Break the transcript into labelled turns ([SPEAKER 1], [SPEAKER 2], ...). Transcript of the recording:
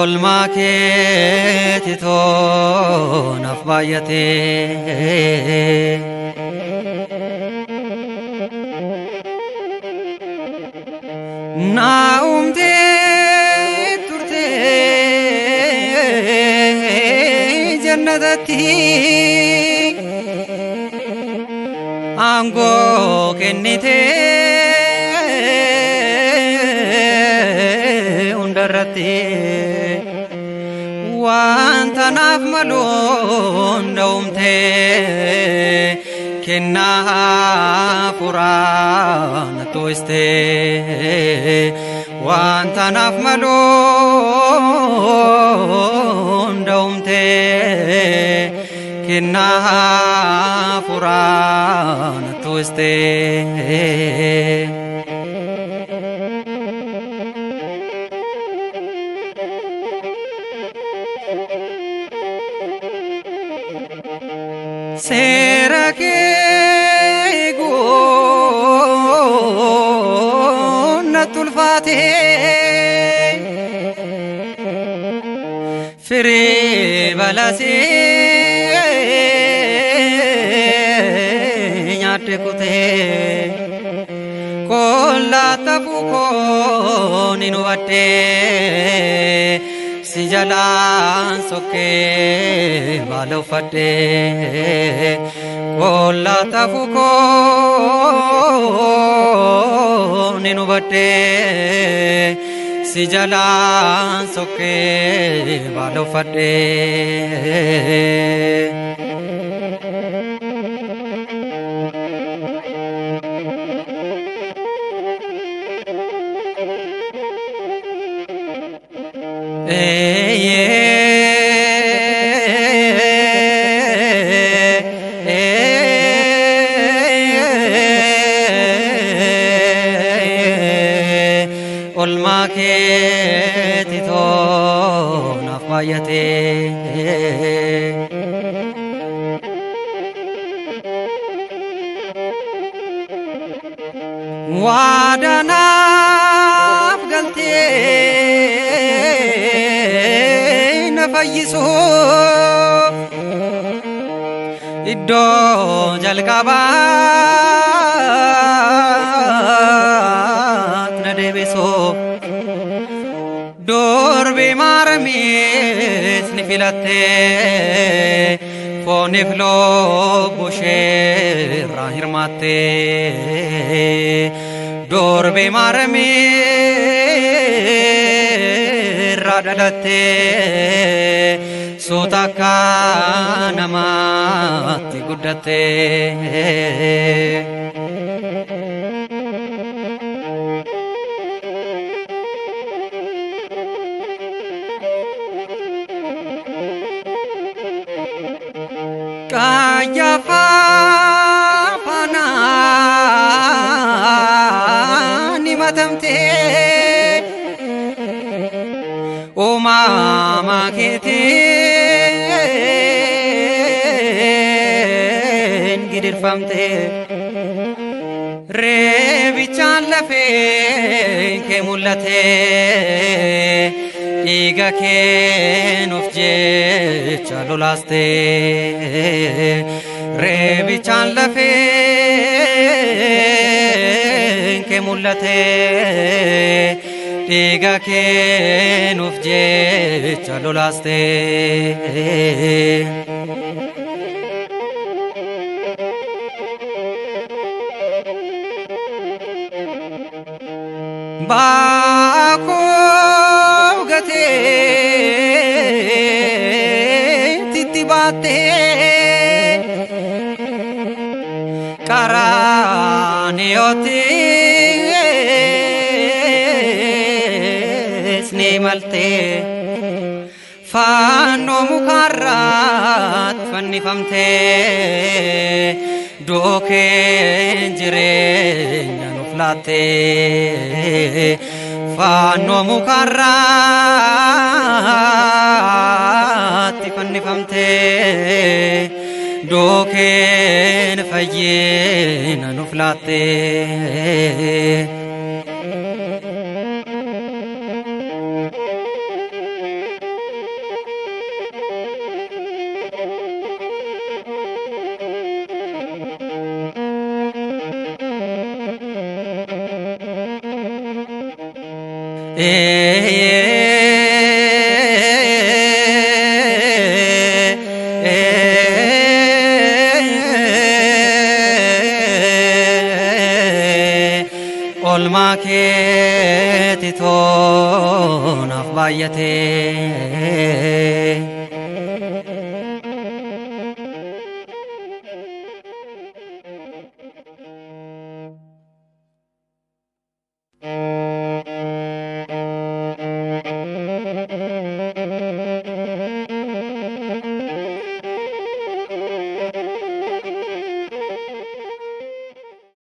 [SPEAKER 1] Olma keeti toonaaf baay'atee naa'umtee turtee jannatatti aangoo kennitee hundarratti wanta naaf maluun da'umtee kennaa furaana too'istee wanta naaf maluun da'umtee kennaa furaana too'istee Seera kee guun natti ulfaatee firii balasee nyaadde kutee kollaa tafuu koon hin hubadhee si jalaan sokkee baala uffadhee kollaa tafuu koon hin hubadhee si jalaan sokkee baala uffadhee olma keeti toonaaf baay'atee waadaa naaf galtee na fayyisuuf iddoo jalqabaat na deebisuuf dorbii maaramis ni filattee fooniif lubbuu isheerraa hirmaattee dorbii maaramirraa dhalattee suuta akka namaatti guddattee Qayyafaa fanaan himatamtee uumama keetiin gidirfamtee reebichaan lafeen kee mul'atee dhiiga kee nuuf jecha lolaastee reebichaan lafeen kee mul'atee dhiiga kee nuuf jecha lolaastee baakoo gatee titti baattee karaaniyoottis ni maltee fannoo mukarraat fannifamtee dookeen jireenya nuuf laattee fannoo mukarraatti fannifamtee duukeen fayyina nuuf laatte. Olmaa keetitoo naaf baay'ate.